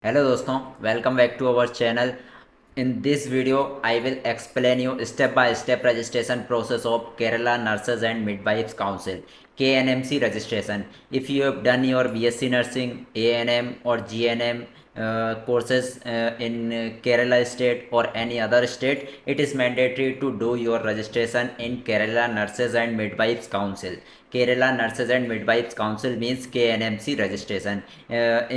Hello दोस्तों, welcome back to our channel. In this video, I will explain you step by step registration process of Kerala Nurses and Midwives Council KNMC registration. If you have done your BSc Nursing, ANM or GNM courses in Kerala state or any other state, it is mandatory to do your registration in Kerala Nurses and Midwives Council. Kerala Nurses and Midwives Council means KNMC registration.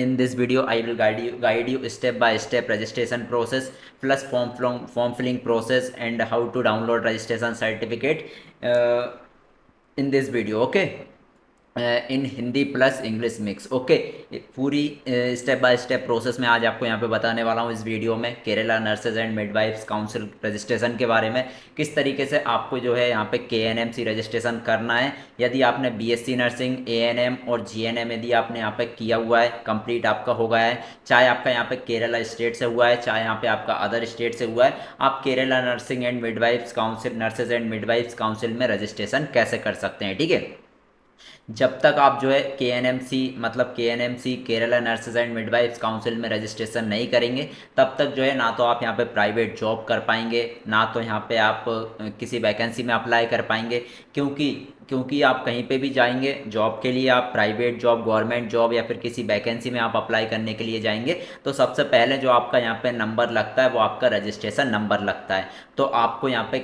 In this video, I will guide you step by step registration process plus form filling process and how to download registration certificate in this video. Okay. In Hindi plus English mix. Okay. पूरी step by step process में आज आपको यहाँ पे बताने वाला हूँ इस वीडियो में Kerala nurses and midwifes council registration के बारे में. किस तरीके से आपको जो है यहाँ पे केएनएमसी रजिस्ट्रेशन करना है. यदि आपने बीएससी नर्सिंग, एएनएम और जीएनएम यदि आपने यहाँ पे किया हुआ है, कंप्लीट आपका हो गया है, चाहे आपका यहाँ पे केरला स्टेट से हुआ है, चाहे यहाँ पे आपका अदर स्टेट से हुआ है, आप Kerala nursing and midwifes council, nurses and midwifes council में रजिस्ट्रेशन कैसे कर सकते हैं. ठीक है. जब तक आप जो है केएनएमसी मतलब KNMC Kerala nurses and midwifes council में रजिस्ट्रेशन नहीं करेंगे, तब तक जो है ना तो आप यहाँ पे प्राइवेट जॉब कर पाएंगे, ना तो यहाँ पे आप किसी वैकेंसी में अप्लाई कर पाएंगे. क्योंकि क्योंकि आप कहीं पे भी जाएंगे जॉब के लिए, आप प्राइवेट जॉब, गवर्नमेंट जॉब या फिर किसी वैकेंसी में आप अप्लाई करने के लिए जाएंगे, तो सबसे पहले जो आपका यहाँ पे नंबर लगता है वो आपका रजिस्ट्रेशन नंबर लगता है. तो आपको यहाँ पे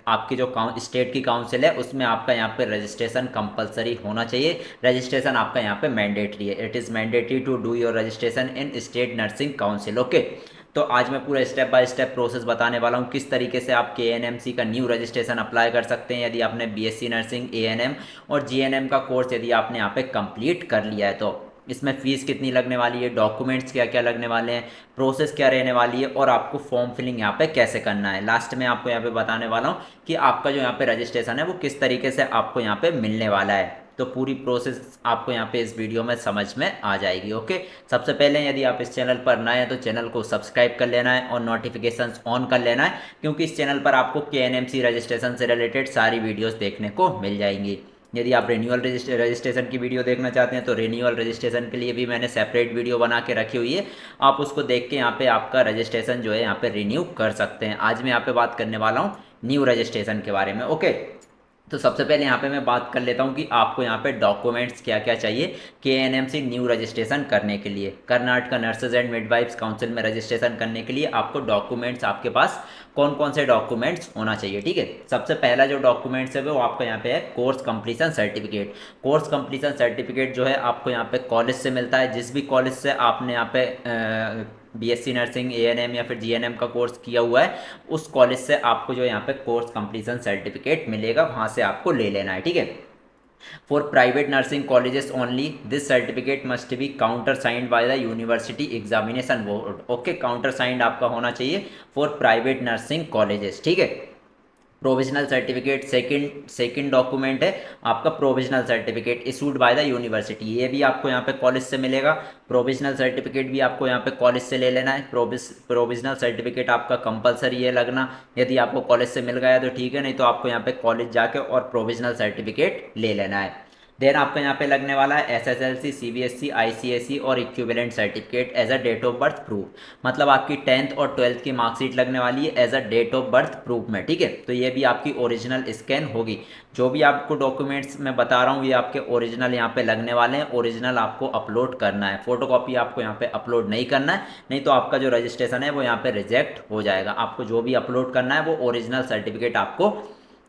आपकी जो स्टेट की काउंसिल है उसमें आपका यहाँ पे रजिस्ट्रेशन कंपलसरी होना चाहिए. रजिस्ट्रेशन आपका यहाँ पे मैंडेटरी है. It is mandatory to do your registration in state nursing council. Okay. तो आज मैं पूरा स्टेप बाय स्टेप प्रोसेस बताने वाला हूँ किस तरीके से आप केएनएमसी का न्यू रजिस्ट्रेशन अप्लाई कर सकते हैं यदि आपने बीएससी नर्सिंग, एएनएम और जीएनएम का कोर्स यदि आपने यहाँ पे कंप्लीट कर लिया है. तो इसमें फ़ीस कितनी लगने वाली है, डॉक्यूमेंट्स क्या क्या लगने वाले हैं, प्रोसेस क्या रहने वाली है और आपको फॉर्म फिलिंग यहाँ पे कैसे करना है. लास्ट में आपको यहाँ पे बताने वाला हूँ कि आपका जो यहाँ पे रजिस्ट्रेशन है वो किस तरीके से आपको यहाँ पे मिलने वाला है. तो पूरी प्रोसेस आपको यहाँ पे इस वीडियो में समझ में आ जाएगी. ओके. सबसे पहले यदि आप इस चैनल पर नए हैं तो चैनल को सब्सक्राइब कर लेना है और नोटिफिकेशंस ऑन कर लेना है, क्योंकि इस चैनल पर आपको केएनएमसी रजिस्ट्रेशन से रिलेटेड सारी वीडियोस देखने को मिल जाएंगी. यदि आप रिन्यूअल रजिस्ट्रेशन की वीडियो देखना चाहते हैं तो रिन्यूअल रजिस्ट्रेशन के लिए भी मैंने सेपरेट वीडियो बना के रखी हुई है. आप उसको देख के यहाँ पे आपका रजिस्ट्रेशन जो है यहाँ पे रिन्यू कर सकते हैं. आज मैं यहाँ पे बात करने वाला हूँ न्यू रजिस्ट्रेशन के बारे में. ओके. तो सबसे पहले यहाँ पे मैं बात कर लेता हूँ कि आपको यहाँ पे डॉक्यूमेंट्स क्या क्या चाहिए केएनएमसी न्यू रजिस्ट्रेशन करने के लिए. Karnataka nurses and midwifes council में रजिस्ट्रेशन करने के लिए आपको डॉक्यूमेंट्स, आपके पास कौन कौन से डॉक्यूमेंट्स होना चाहिए. ठीक है. सबसे पहला जो डॉक्यूमेंट्स है वो आपका यहाँ पे है course completion certificate. Course completion certificate जो है आपको यहाँ पे कॉलेज से मिलता है. जिस भी कॉलेज से आपने यहाँ पे बीएससी नर्सिंग, एएनएम या फिर जीएनएम का कोर्स किया हुआ है, उस कॉलेज से आपको जो यहाँ पे कोर्स कंप्लीशन सर्टिफिकेट मिलेगा, वहाँ से आपको ले लेना है. ठीक है. For private nursing colleges only this certificate must be counter signed by the university examination board. Okay. Counter signed आपका होना चाहिए फॉर प्राइवेट नर्सिंग कॉलेजेस. ठीक है. Provisional certificate second second document है आपका provisional certificate issued by the university. ये भी आपको यहाँ पे कॉलेज से मिलेगा. प्रोविजनल सर्टिफिकेट भी आपको यहाँ पे कॉलेज से ले लेना है. प्रोविजनल सर्टिफिकेट आपका कंपलसरी है लगना. यदि आपको कॉलेज से मिल गया तो ठीक है, नहीं तो आपको यहाँ पे कॉलेज जाके और प्रोविजनल सर्टिफिकेट ले लेना है. देन आपका यहाँ पे लगने वाला है एसएसएलसी, सीबीएसई, आईसीएसई और equivalent certificate as a date of birth proof. मतलब आपकी 10th और 12th की मार्कशीट लगने वाली है as a date of birth proof में. ठीक है. तो ये भी आपकी ओरिजिनल स्कैन होगी. जो भी आपको डॉक्यूमेंट्स मैं बता रहा हूँ ये आपके ओरिजिनल यहाँ पे लगने वाले हैं. ओरिजिनल आपको अपलोड करना है, फोटोकॉपी आपको यहाँ पे अपलोड नहीं करना है, नहीं तो आपका जो रजिस्ट्रेशन है वो यहाँ पे रिजेक्ट हो जाएगा. आपको जो भी अपलोड करना है वो ओरिजिनल सर्टिफिकेट आपको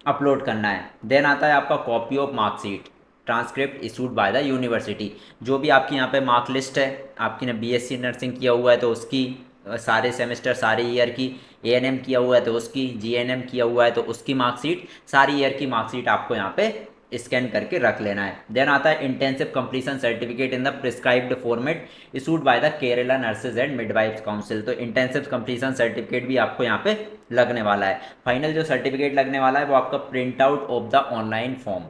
अपलोड करना है. देन आता है आपका copy of marksheet transcript issued by the university. जो भी आपकी यहाँ पे मार्क लिस्ट है, आपकी ने बीएससी नर्सिंग किया हुआ है तो उसकी सारे सेमेस्टर सारे ईयर की, एएनएम किया हुआ है तो उसकी, जीएनएम किया हुआ है तो उसकी मार्कशीट, सारी ईयर की मार्कशीट आपको यहाँ पे स्कैन करके रख लेना है. देन आता है intensive completion certificate in the prescribed format issued by the Kerala nurses and midwifes council. तो इंटेंसिव कंप्लीशन सर्टिफिकेट भी आपको यहाँ पे लगने वाला है. फाइनल जो सर्टिफिकेट लगने वाला है वो आपका print out of the online form,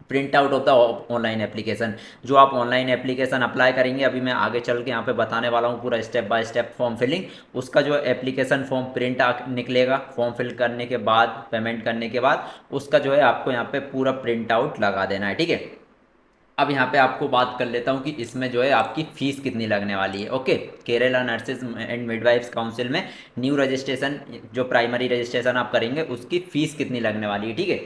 print out of the online application. जो आप ऑनलाइन एप्लीकेशन अप्लाई करेंगे, अभी मैं आगे चल के यहाँ पे बताने वाला हूँ पूरा step by step form filling. उसका जो एप्लीकेशन फॉर्म प्रिंट निकलेगा, फॉर्म फिल करने के बाद, पेमेंट करने के बाद उसका जो है आपको यहाँ पे पूरा प्रिंट आउट लगा देना है. ठीक है. अब यहाँ पे आपको बात कर लेता हूँ कि इसमें जो है आपकी फ़ीस कितनी लगने वाली है। Okay, Kerala nurses and midwifes council में न्यू रजिस्ट्रेशन, जो प्राइमरी रजिस्ट्रेशन आप करेंगे उसकी फ़ीस कितनी लगने वाली है, ठीक है।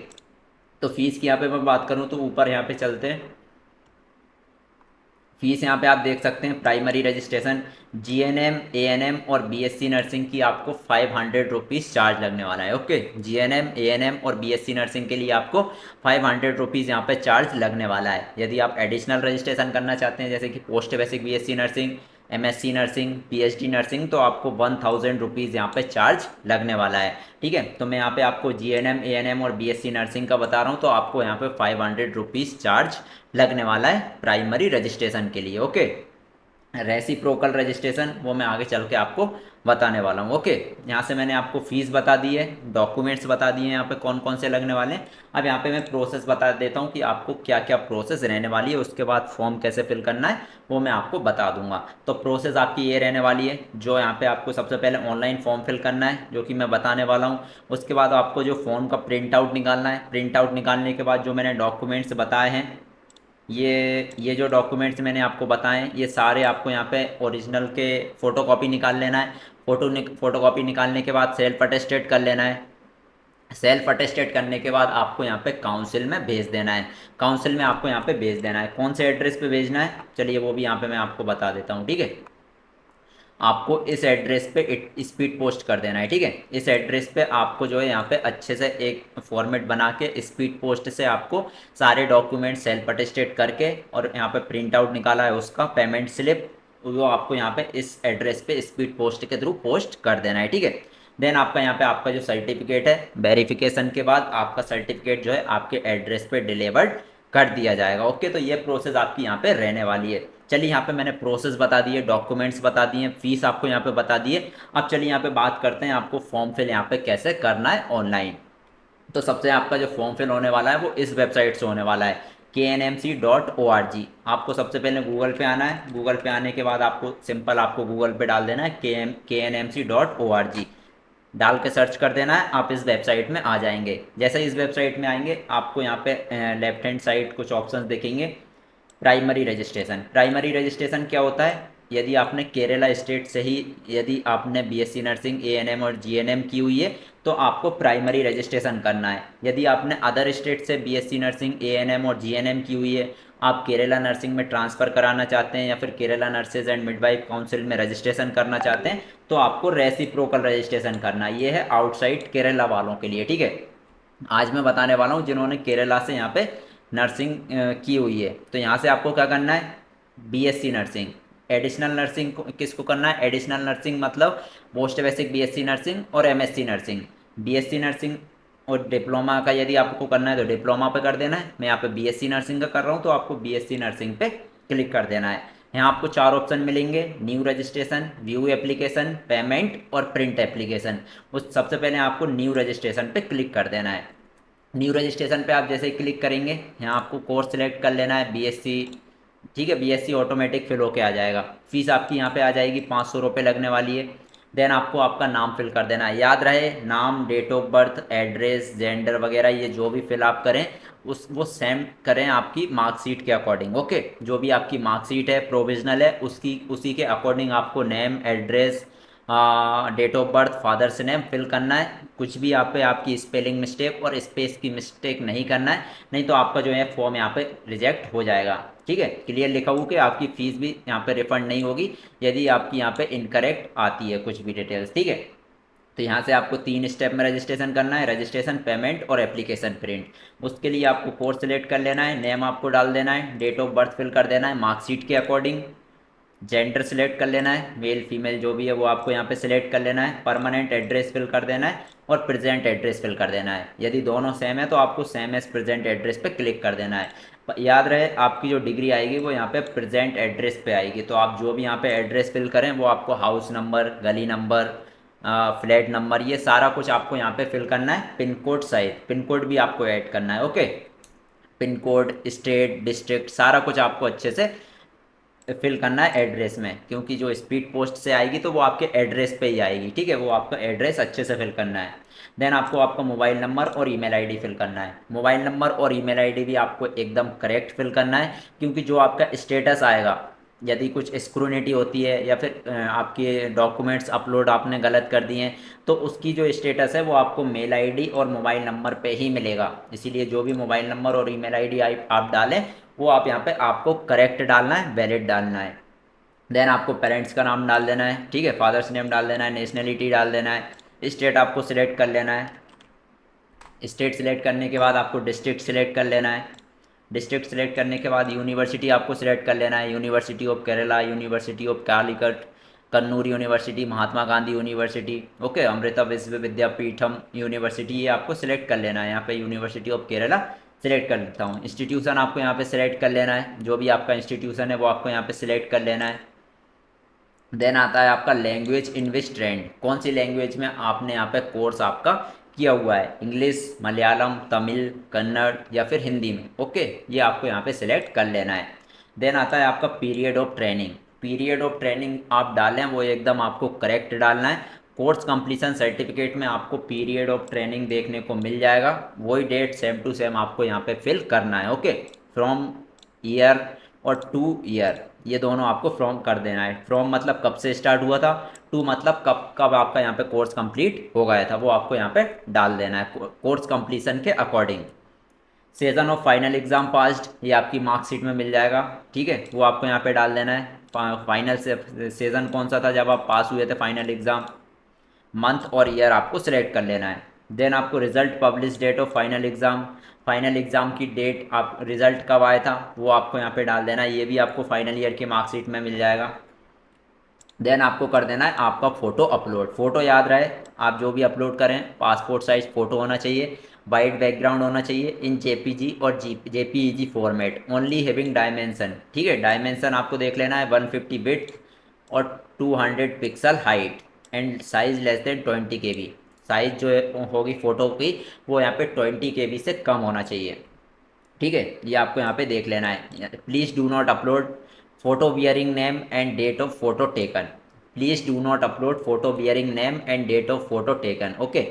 तो फीस की यहाँ पे मैं बात करूँ तो ऊपर यहाँ पे चलते हैं। फीस यहाँ पे आप देख सकते हैं, प्राइमरी रजिस्ट्रेशन जीएनएम, एएनएम और बीएससी नर्सिंग की आपको 500 रुपीज़ चार्ज लगने वाला है। ओके, जीएनएम, एएनएम और बीएससी नर्सिंग के लिए आपको 500 रुपीज़ यहाँ पे चार्ज लगने वाला है। यदि आप एडिशनल रजिस्ट्रेशन करना चाहते हैं जैसे कि post basic BSc nursing, MSc nursing, PhD nursing, तो आपको 1000 रुपीज़ यहाँ पे चार्ज लगने वाला है, ठीक है। तो मैं यहाँ पे आपको जीएनएम, एएनएम और बीएससी नर्सिंग का बता रहा हूँ, तो आपको यहाँ पे 500 रुपीज़ चार्ज लगने वाला है प्राइमरी रजिस्ट्रेशन के लिए। ओके, रेसिप्रोकल रजिस्ट्रेशन वो मैं आगे चल के आपको बताने वाला हूँ। ओके, यहाँ से मैंने आपको फीस बता दी है, डॉक्यूमेंट्स बता दिए हैं यहाँ पे कौन कौन से लगने वाले हैं। अब यहाँ पे मैं प्रोसेस बता देता हूँ कि आपको क्या क्या प्रोसेस रहने वाली है, उसके बाद फॉर्म कैसे फिल करना है वो मैं आपको बता दूंगा। तो प्रोसेस आपकी ये रहने वाली है, जो यहाँ पे आपको सबसे पहले ऑनलाइन फॉर्म फिल करना है जो कि मैं बताने वाला हूँ। उसके बाद आपको जो फॉर्म का प्रिंट आउट निकालना है, प्रिंट आउट निकालने के बाद जो मैंने डॉक्यूमेंट्स बताए हैं, ये जो डॉक्यूमेंट्स मैंने आपको बताएं ये सारे आपको यहाँ पे ओरिजिनल के फ़ोटोकॉपी निकाल लेना है। फ़ोटोकॉपी निकालने के बाद सेल्फ अटेस्टेड कर लेना है। सेल्फ अटेस्टेड करने के बाद आपको यहाँ पे काउंसिल में भेज देना है। काउंसिल में आपको यहाँ पे भेज देना है, कौन से एड्रेस पे भेजना है चलिए वो भी यहाँ पे मैं आपको बता देता हूँ, ठीक है। आपको इस एड्रेस पे स्पीड पोस्ट कर देना है, ठीक है। इस एड्रेस पे आपको जो है यहाँ पे अच्छे से एक फॉर्मेट बना के स्पीड पोस्ट से आपको सारे डॉक्यूमेंट सेल्फ अटेस्टेड करके और यहाँ पे प्रिंट आउट निकाला है उसका पेमेंट स्लिप, वो आपको यहाँ पे इस एड्रेस पे स्पीड पोस्ट के थ्रू पोस्ट कर देना है, ठीक है। देन आपका यहाँ पे आपका जो सर्टिफिकेट है, वेरिफिकेशन के बाद आपका सर्टिफिकेट जो है आपके एड्रेस पे डिलीवर्ड कर दिया जाएगा। ओके, तो ये प्रोसेस आपकी यहाँ पे रहने वाली है। चलिए यहाँ पे मैंने प्रोसेस बता दिए, डॉक्यूमेंट्स बता दिए, फीस आपको यहाँ पे बता दिए। अब चलिए यहाँ पे बात करते हैं आपको फॉर्म फिल यहाँ पे कैसे करना है ऑनलाइन। तो सबसे आपका जो फॉर्म फिल होने वाला है वो इस वेबसाइट से होने वाला है, knmc.org। आपको सबसे पहले गूगल पे आना है, गूगल पे आने के बाद आपको सिंपल आपको गूगल पे डाल देना है knmc.org, डाल के सर्च कर देना है, आप इस वेबसाइट में आ जाएंगे। जैसे इस वेबसाइट में आएंगे आपको यहाँ पे लेफ्ट हैंड साइड कुछ ऑप्शंस दिखेंगे। प्राइमरी रजिस्ट्रेशन, प्राइमरी रजिस्ट्रेशन क्या होता है, यदि आपने केरला स्टेट से ही यदि आपने बीएससी नर्सिंग, एएनएम और जीएनएम की हुई है तो आपको प्राइमरी रजिस्ट्रेशन करना है। यदि आपने अदर स्टेट से बीएससी नर्सिंग, एएनएम और जीएनएम की हुई है, आप केरला नर्सिंग में ट्रांसफ़र कराना चाहते हैं या फिर Kerala nurses and midwife council में रजिस्ट्रेशन करना चाहते हैं तो आपको रेसिप्रोकल रजिस्ट्रेशन करना है। ये है आउटसाइड केरला वालों के लिए, ठीक है। आज मैं बताने वाला हूँ जिन्होंने केरला से यहाँ पे नर्सिंग की हुई है। तो यहाँ से आपको क्या करना है, बीएससी नर्सिंग, एडिशनल नर्सिंग किसको करना है, एडिशनल नर्सिंग मतलब पोस्ट बेसिक बीएससी नर्सिंग और एमएससी नर्सिंग। बीएससी नर्सिंग और डिप्लोमा का यदि आपको करना है तो डिप्लोमा पे कर देना है। मैं यहाँ पे बीएससी नर्सिंग का कर रहा हूँ तो आपको बीएससी नर्सिंग पे क्लिक कर देना है। यहाँ आपको चार ऑप्शन मिलेंगे, new registration, view application, payment और प्रिंट एप्लीकेशन। उस सबसे पहले आपको न्यू रजिस्ट्रेशन पे क्लिक कर देना है। न्यू रजिस्ट्रेशन पे आप जैसे ही क्लिक करेंगे यहाँ आपको कोर्स सेलेक्ट कर लेना है बीएससी, ठीक है। बीएससी ऑटोमेटिक फिल होके आ जाएगा। फीस आपकी यहाँ पे आ जाएगी 500 रुपये लगने वाली है। देन आपको आपका नाम फिल कर देना है, याद रहे नाम, date of birth, address, gender वगैरह ये जो भी फिल आप करें उस वो सेम करें आपकी मार्कशीट के अकॉर्डिंग। ओके, जो भी आपकी मार्कशीट है प्रोविजनल है उसकी उसी के अकॉर्डिंग आपको name, address, date of birth, father's name fill करना है। कुछ भी यहाँ पे आपकी स्पेलिंग मिस्टेक और स्पेस की मिस्टेक नहीं करना है, नहीं तो आपका जो है फॉर्म यहाँ पे रिजेक्ट हो जाएगा, ठीक है। क्लियर लिखा हुआ कि आपकी फ़ीस भी यहाँ पे रिफंड नहीं होगी यदि आपकी यहाँ पे इनकरेक्ट आती है कुछ भी डिटेल्स, ठीक है। तो यहाँ से आपको 3 स्टेप में रजिस्ट्रेशन करना है, रजिस्ट्रेशन, पेमेंट और एप्लीकेशन प्रिंट। उसके लिए आपको कोर्स सेलेक्ट कर लेना है, नेम आपको डाल देना है, डेट ऑफ बर्थ फिल कर देना है मार्कशीट के अकॉर्डिंग, जेंडर सिलेक्ट कर लेना है, मेल फीमेल जो भी है वो आपको यहाँ पे सिलेक्ट कर लेना है, परमानेंट एड्रेस फिल कर देना है और प्रेजेंट एड्रेस फिल कर देना है। यदि दोनों सेम है तो आपको सेम एज प्रेजेंट एड्रेस पे क्लिक कर देना है। याद रहे आपकी जो डिग्री आएगी वो यहाँ पे प्रेजेंट एड्रेस पे आएगी, तो आप जो भी यहाँ पे एड्रेस फिल करें वो आपको हाउस नंबर, गली नंबर, फ्लैट नंबर, ये सारा कुछ आपको यहाँ पे फिल करना है। पिन कोड सहित पिन कोड भी आपको ऐड करना है। Okay, pin code, state, district सारा कुछ आपको अच्छे से फिल करना है एड्रेस में, क्योंकि जो स्पीड पोस्ट से आएगी तो वो आपके एड्रेस पे ही आएगी, ठीक है। वो आपका एड्रेस अच्छे से फिल करना है। देन आपको आपका मोबाइल नंबर और ईमेल आईडी फिल करना है। मोबाइल नंबर और ईमेल आईडी भी आपको एकदम करेक्ट फिल करना है, क्योंकि जो आपका स्टेटस आएगा, यदि कुछ स्क्रूनिटी होती है या फिर आपके डॉक्यूमेंट्स अपलोड आपने गलत कर दिए हैं, तो उसकी जो स्टेटस है वो आपको मेल आईडी और मोबाइल नंबर पे ही मिलेगा। इसीलिए जो भी मोबाइल नंबर और ईमेल आईडी आप डालें, वो आप यहाँ पे आपको करेक्ट डालना है, वैलिड डालना है। देन आपको पेरेंट्स का नाम डाल देना है, ठीक है, फादर्स नेम डाल देना है, नेशनलिटी डाल देना है, स्टेट आपको सिलेक्ट कर लेना है। स्टेट सिलेक्ट करने के बाद आपको डिस्ट्रिक्ट सिलेक्ट कर लेना है। डिस्ट्रिक्ट सिलेक्ट करने के बाद यूनिवर्सिटी आपको सिलेक्ट कर लेना है। University of Kerala, university of Calicut, Kannur university, Mahatma Gandhi university, okay, Amrita विश्व विद्यापीठम यूनिवर्सिटी, ये आपको सिलेक्ट कर लेना है। यहाँ पे यूनिवर्सिटी ऑफ केरला सिलेक्ट कर लेता हूँ। इंस्टीट्यूशन आपको यहाँ पे सिलेक्ट कर लेना है, जो भी आपका इंस्टीट्यूशन है वो आपको यहाँ पे सिलेक्ट कर लेना है। देन आता है आपका लैंग्वेज इन विच ट्रेंड, कौन सी लैंग्वेज में आपने यहाँ पे कोर्स आपका किया हुआ है, इंग्लिश, मलयालम, तमिल, कन्नड़ या फिर हिंदी में, ओके, ये आपको यहाँ पे सिलेक्ट कर लेना है। देन आता है आपका period of training. Period of training आप डालें वो एकदम आपको करेक्ट डालना है। कोर्स कंप्लीशन सर्टिफिकेट में आपको पीरियड ऑफ ट्रेनिंग देखने को मिल जाएगा, वही डेट सेम टू सेम आपको यहाँ पे फिल करना है, ओके। फ्रॉम ईयर और टू ईयर, ये दोनों आपको फ्रॉम कर देना है। फ्रॉम मतलब कब से स्टार्ट हुआ था, टू मतलब कब कब आपका यहाँ पे कोर्स कंप्लीट हो गया था, वो आपको यहाँ पे डाल देना है कोर्स कंप्लीशन के according. Session of final exam passed, ये आपकी मार्कशीट में मिल जाएगा, ठीक है, वो आपको यहाँ पे डाल देना है। फाइनल से सेशन कौन सा था जब आप पास हुए थे फाइनल एग्ज़ाम, मंथ और ईयर आपको सिलेक्ट कर लेना है। देन आपको result publish date of final exam, final exam की डेट, आप रिजल्ट कब आया था वो आपको यहाँ पे डाल देना है, ये भी आपको फाइनल ईयर की मार्कशीट में मिल जाएगा। देन आपको कर देना है आपका फ़ोटो अपलोड। फ़ोटो याद रहे, आप जो भी अपलोड करें पासपोर्ट साइज़ फ़ोटो होना चाहिए, वाइट बैकग्राउंड होना चाहिए, इन जेपीजी और JPEG format, only having dimension, ठीक है। डायमेंशन आपको देख लेना है 150 बिट और 200 pixel height, and size less than 20 KB। Size जो होगी फ़ोटो की वो यहाँ पे 20 KB से कम होना चाहिए, ठीक है, ये आपको यहाँ पे देख लेना है। Please do not upload photo bearing name and date of photo taken, please do not upload photo bearing name and date of photo taken, okay.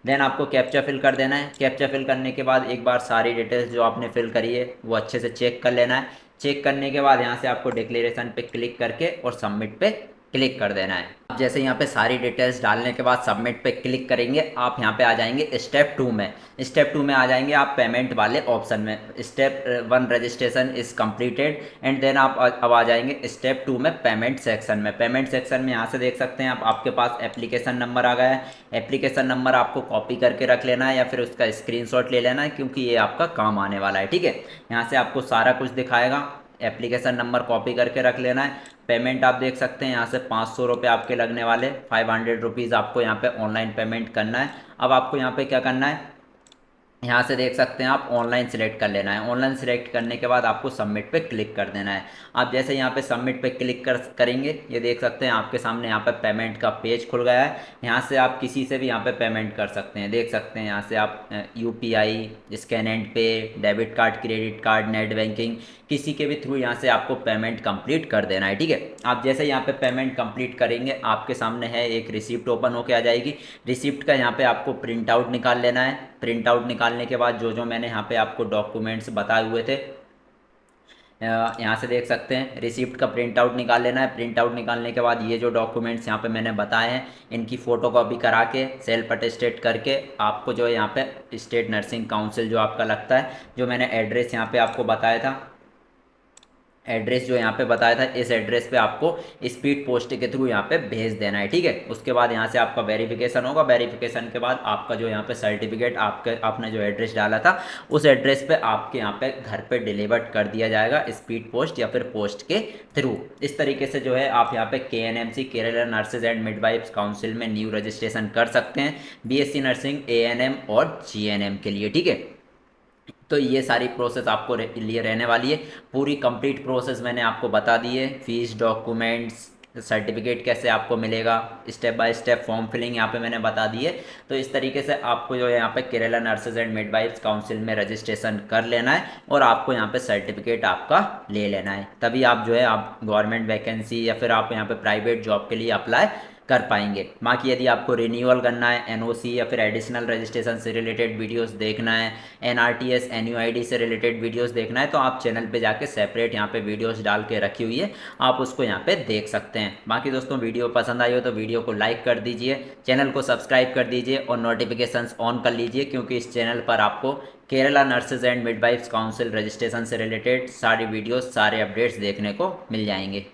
Then आपको कैप्चा फिल कर देना है। कैप्चा फिल करने के बाद एक बार सारी डिटेल्स जो आपने फिल करी है वो अच्छे से चेक कर लेना है। चेक करने के बाद यहाँ से आपको डिक्लेरेशन पे क्लिक करके और सबमिट पे क्लिक कर देना है। आप जैसे यहाँ पे सारी डिटेल्स डालने के बाद सबमिट पे क्लिक करेंगे, आप यहाँ पे आ जाएंगे स्टेप 2 में। स्टेप 2 में आ जाएंगे आप पेमेंट वाले ऑप्शन में। Step 1 registration is completed, and then आप अब आ जाएंगे स्टेप 2 में पेमेंट सेक्शन में। पेमेंट सेक्शन में यहाँ से देख सकते हैं आप, आपके पास एप्लीकेशन नंबर आ गया है। एप्लीकेशन नंबर आपको कॉपी करके रख लेना है या फिर उसका स्क्रीनशॉट ले लेना है, क्योंकि ये आपका काम आने वाला है, ठीक है। यहाँ से आपको सारा कुछ दिखाएगा, एप्लीकेशन नंबर कॉपी करके रख लेना है। पेमेंट आप देख सकते हैं यहाँ से 500 रुपये आपके लगने वाले, 500 रुपीज़ आपको यहाँ पे ऑनलाइन पेमेंट करना है। अब आपको यहाँ पे क्या करना है, यहाँ से देख सकते हैं आप ऑनलाइन सिलेक्ट कर लेना है। ऑनलाइन सिलेक्ट करने के बाद आपको सबमिट पे क्लिक कर देना है। आप जैसे यहाँ पे सबमिट पे क्लिक करेंगे, ये देख सकते हैं आपके सामने यहाँ पे पेमेंट का पेज खुल गया है। यहाँ से आप किसी से भी यहाँ पे पेमेंट कर सकते हैं, देख सकते हैं यहाँ से आप यूपीआई, स्कैन एंड पे, debit card, credit card, net banking, किसी के भी थ्रू यहाँ से आपको पेमेंट कंप्लीट कर देना है, ठीक है। आप जैसे यहाँ पे पेमेंट कंप्लीट करेंगे, आपके सामने है एक रिसिप्ट ओपन होके आ जाएगी। रिसिप्ट का यहाँ पे आपको प्रिंट आउट निकाल लेना है। प्रिंट आउट निकालने के बाद जो जो मैंने यहाँ पे आपको डॉक्यूमेंट्स बताए हुए थे, यहाँ से देख सकते हैं रिसिप्ट का प्रिंट आउट निकाल लेना है। प्रिंट आउट निकालने के बाद ये जो डॉक्यूमेंट्स यहाँ पे मैंने बताए हैं, इनकी फ़ोटो कॉपी करा के सेल्फ अटेस्टेड करके आपको जो है यहाँ पे स्टेट नर्सिंग काउंसिल जो आपका लगता है, जो मैंने एड्रेस यहाँ पे आपको बताया था, एड्रेस जो यहाँ पे बताया था, इस एड्रेस पे आपको स्पीड पोस्ट के थ्रू यहाँ पे भेज देना है, ठीक है। उसके बाद यहाँ से आपका वेरिफिकेशन होगा। वेरिफिकेशन के बाद आपका जो यहाँ पे सर्टिफिकेट आपने जो एड्रेस डाला था उस एड्रेस पे आपके यहाँ पे घर पे डिलीवर्ड कर दिया जाएगा स्पीड पोस्ट या फिर पोस्ट के थ्रू। इस तरीके से जो है आप यहाँ पे KNMC Kerala nurses and midwifes council में न्यू रजिस्ट्रेशन कर सकते हैं, BSc नर्सिंग, ANM और GNM के लिए, ठीक है। तो ये सारी प्रोसेस आपको लिए रहने वाली है। पूरी कंप्लीट प्रोसेस मैंने आपको बता दी है, फीस, डॉक्यूमेंट्स, सर्टिफिकेट कैसे आपको मिलेगा, step by step form filling यहाँ पे मैंने बता दी है। तो इस तरीके से आपको जो है यहाँ पे Kerala nurses and midwifes council में रजिस्ट्रेशन कर लेना है और आपको यहाँ पे सर्टिफिकेट आपका ले लेना है, तभी आप जो है आप गवर्नमेंट वैकेंसी या फिर आप यहाँ पे प्राइवेट जॉब के लिए अप्लाई कर पाएंगे। बाकी यदि आपको रिन्यूअल करना है, एनओसी या फिर एडिशनल रजिस्ट्रेशन से रिलेटेड वीडियोस देखना है, एनआरटीएस एनयूआईडी से रिलेटेड वीडियोस देखना है, तो आप चैनल पे जाके सेपरेट यहाँ पे वीडियोस डाल के रखी हुई है, आप उसको यहाँ पे देख सकते हैं। बाकी दोस्तों वीडियो पसंद आई हो तो वीडियो को लाइक कर दीजिए, चैनल को सब्सक्राइब कर दीजिए और नोटिफिकेशंस ऑन कर लीजिए, क्योंकि इस चैनल पर आपको Kerala nurses and midwifes council registration से रिलेटेड सारी वीडियोस सारे अपडेट्स देखने को मिल जाएंगे।